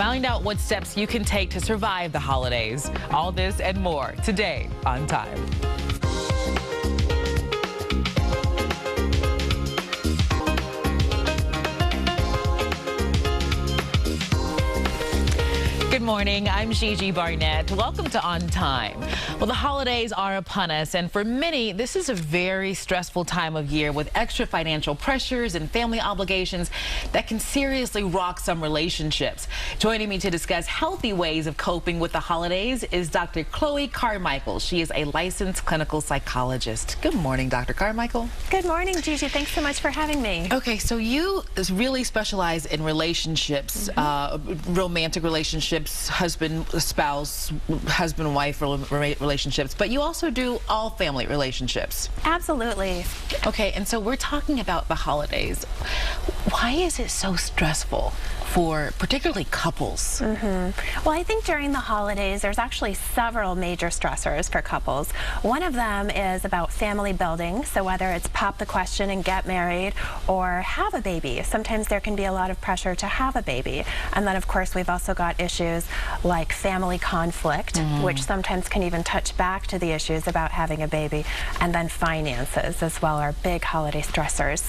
Find out what steps you can take to survive the holidays. All this and more today on Time. Good morning, I'm Gigi Barnett. Welcome to On Time. Well, the holidays are upon us, and for many, this is a very stressful time of year with extra financial pressures and family obligations that can seriously rock some relationships. Joining me to discuss healthy ways of coping with the holidays is Dr. Chloe Carmichael. She is a licensed clinical psychologist. Good morning, Dr. Carmichael. Good morning, Gigi. Thanks so much for having me. Okay, so you really specialize in relationships, romantic relationships, husband, spouse, husband-wife relationships, but you also do all family relationships. Absolutely. Okay, and so we're talking about the holidays. Why is it so stressful for particularly couples? Well, I think during the holidays, there's actually several major stressors for couples. One of them is about family building. So whether it's pop the question and get married or have a baby, sometimes there can be a lot of pressure to have a baby. And then, of course, we've also got issues like family conflict, which sometimes can even touch back to the issues about having a baby. And then finances as well are big holiday stressors.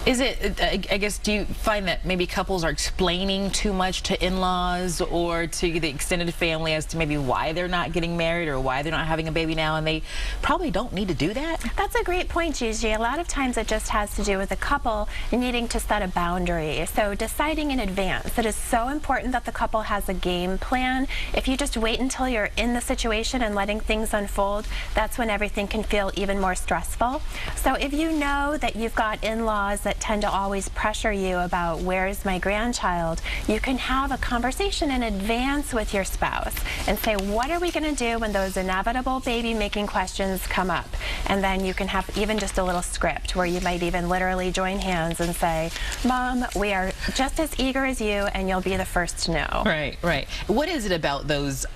Is it, I guess, do you find that maybe couples are explaining too much to in-laws or to the extended family as to maybe why they're not getting married or why they're not having a baby now, and they probably don't need to do that? That's a great point, Gigi. A lot of times it just has to do with the couple needing to set a boundary. So deciding in advance. It is so important that the couple has a game plan. If you just wait until you're in the situation and letting things unfold, that's when everything can feel even more stressful. So if you know that you've got in-laws that tend to always pressure you about where's my grandchild, you can have a conversation in advance with your spouse and say, what are we going to do when those inevitable baby making questions come up? And then you can have even just a little script where you might even literally join hands and say, Mom, we are just as eager as you, and you'll be the first to know. Right, right. What is it about those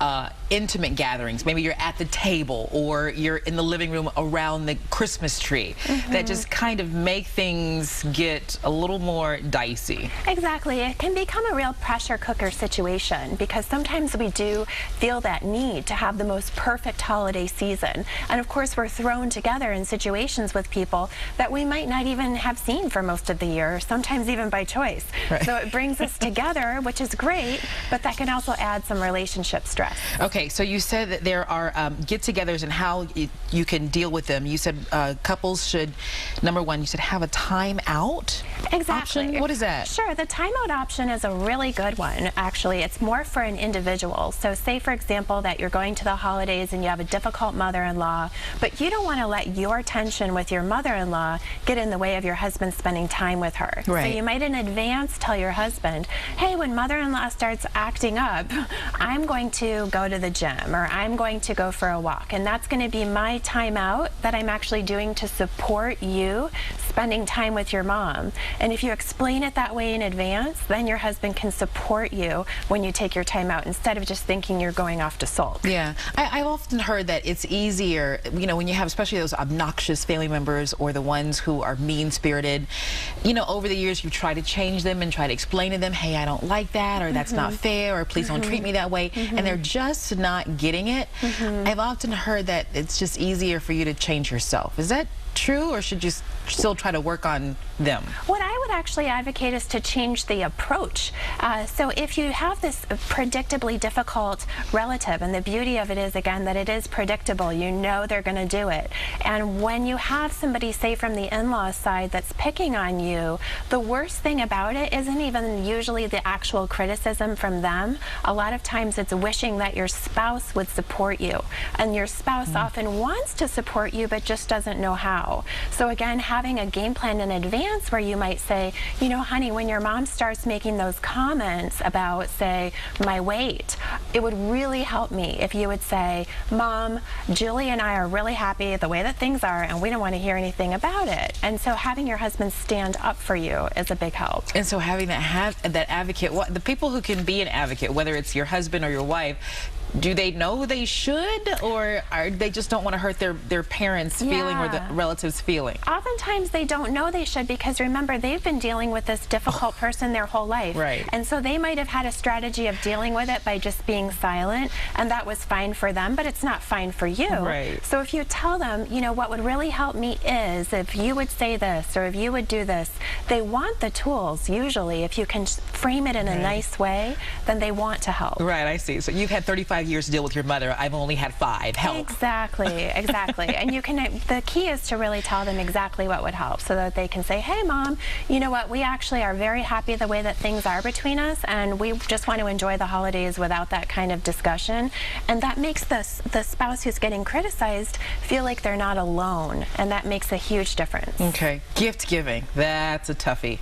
intimate gatherings? Maybe you're at the table or you're in the living room around the Christmas tree that just kind of make things get a little more dicey. Exactly. It can become a real pressure cooker situation because sometimes we do feel that need to have the most perfect holiday season. And of course, we're thrown together in situations with people that we might not even have seen for most of the year, or sometimes even by choice. Right. So it brings us together, which is great, but that can also add some relationship stress. Okay, so you said that there are get-togethers and how you can deal with them. You said couples should, number one, you said have a timeout Exactly. option? What is that? Sure, the timeout option is a really good one, actually. It's more for an individual. So say, for example, that you're going to the holidays and you have a difficult mother-in-law, but you don't want to let your tension with your mother-in-law get in the way of your husband spending time with her. Right. So you might in advance tell your husband, hey, when mother-in-law starts acting up, I'm going to go to the gym or I'm going to go for a walk. And that's going to be my timeout that I'm actually doing to support you spending time with your mom. And if you explain it that way in advance, then your husband can support you when you take your time out instead of just thinking you're going off to sulk. Yeah, I've often heard that it's easier, you know, when you have especially those obnoxious family members or the ones who are mean-spirited. You know, over the years you try to change them and try to explain to them, hey, I don't like that, or that's not fair, or please don't treat me that way, and they're just not getting it. I've often heard that it's just easier for you to change yourself. Is that true, or should you still try to work on them? What I would actually advocate is to change the approach. So if you have this predictably difficult relative, and the beauty of it is, again, that it is predictable, you know they're going to do it. And when you have somebody, say, from the in-law side that's picking on you, the worst thing about it isn't even usually the actual criticism from them. A lot of times it's wishing that your spouse would support you. And your spouse often wants to support you, but just doesn't know how. So again, having a game plan in advance where you might say, you know, honey, when your mom starts making those comments about, say, my weight, it would really help me if you would say, Mom, Julie and I are really happy the way that things are, and we don't want to hear anything about it. And so having your husband stand up for you is a big help. And so having that advocate, the people who can be an advocate, whether it's your husband or your wife, do they know they should, or they just don't want to hurt their parents' feeling or the relative relatives feeling? Oftentimes they don't know they should, because remember, they've been dealing with this difficult person their whole life. Right. And so they might have had a strategy of dealing with it by just being silent, and that was fine for them, but it's not fine for you. Right. So if you tell them, you know, what would really help me is if you would say this or if you would do this, they want the tools. Usually, if you can frame it in a nice way, then they want to help. Right, I see. So you've had 35 years to deal with your mother. I've only had 5. Help. Exactly, exactly. And you can, the key is to really tell them exactly what would help, so that they can say, hey Mom, you know what, we actually are very happy the way that things are between us, and we just want to enjoy the holidays without that kind of discussion. And that makes the spouse who's getting criticized feel like they're not alone, and that makes a huge difference. Okay. Gift giving, that's a toughie.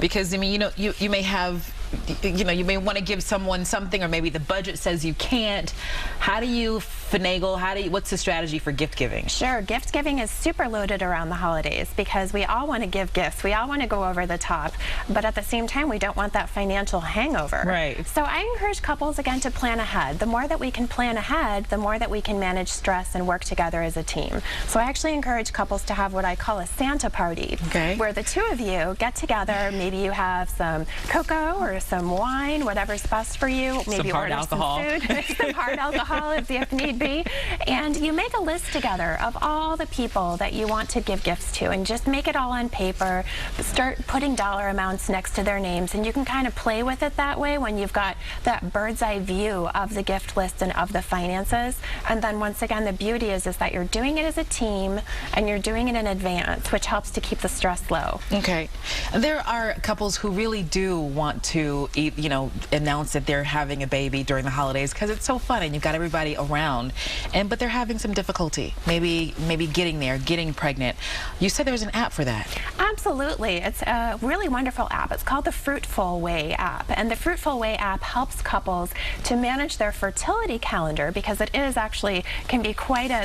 Because, I mean, you know, you may have, you know, you may want to give someone something, or maybe the budget says you can't. How do you finagle? What's the strategy for gift giving? Sure, gift giving is super loaded around the holidays, because we all want to give gifts. We all want to go over the top, but at the same time, we don't want that financial hangover. Right. So I encourage couples, again, to plan ahead. The more that we can plan ahead, the more that we can manage stress and work together as a team. So I actually encourage couples to have what I call a Santa party, where the two of you get together. Maybe you have some cocoa or some wine, whatever's best for you. Maybe some hard alcohol. Some food, some hard alcohol if need be. And you make a list together of all the people that you want to give gifts to, and just make it all on paper. Start putting dollar amounts next to their names, and you can kind of play with it that way when you've got that bird's eye view of the gift list and of the finances. And then once again, the beauty is that you're doing it as a team, and you're doing it in advance, which helps to keep the stress low. Okay. There are couples who really do want to, you know, announce that they're having a baby during the holidays because it's so fun and you've got everybody around, but they're having some difficulty, maybe getting there, getting pregnant. You said there was an app for that. Absolutely. It's a really wonderful app. It's called the Fruitful Way app, and the Fruitful Way app helps couples to manage their fertility calendar, because it is actually can be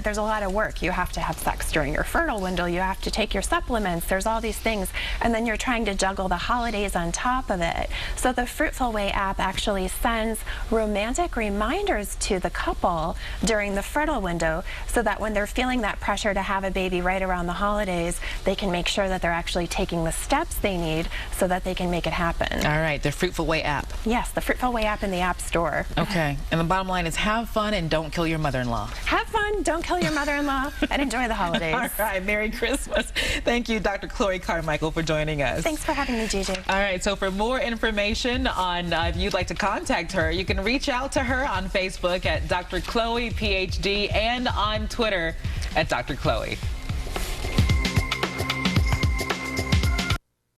there's a lot of work. You have to have sex during your fertile window, you have to take your supplements, there's all these things, and then you're trying to juggle the holidays on top of it. So the Fruitful Way app actually sends romantic reminders to the couple during the fertile window, so that when they're feeling that pressure to have a baby right around the holidays, they can make sure that they're actually taking the steps they need so that they can make it happen. All right, the Fruitful Way app. Yes, the Fruitful Way app in the App Store. Okay, and the bottom line is have fun and don't kill your mother-in-law. Have fun, don't kill your mother-in-law, and enjoy the holidays. All right, Merry Christmas. Thank you, Dr. Chloe Carmichael, for joining us. Thanks for having me, Gigi. All right, so for more information on if you'd like to contact her, you can reach out to her on Facebook at Dr. Chloe, PhD, and on Twitter at Dr. Chloe.